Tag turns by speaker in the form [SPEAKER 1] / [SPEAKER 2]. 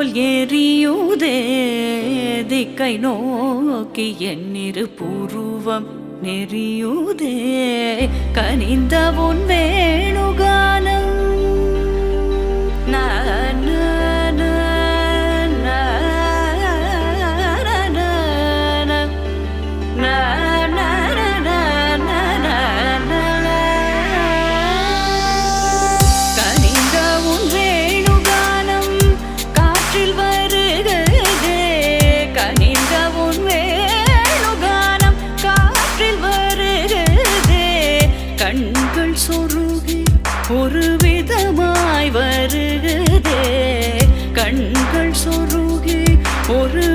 [SPEAKER 1] போல் எரியுதே திக்கை நோக்கி என்னிரு புருவம் நெறியுதே கனிந்த உன் வேணுகானம் கண்கள் சொருகி ஒரு விதமாய் வருகுதே கண்கள் சொருகி ஒரு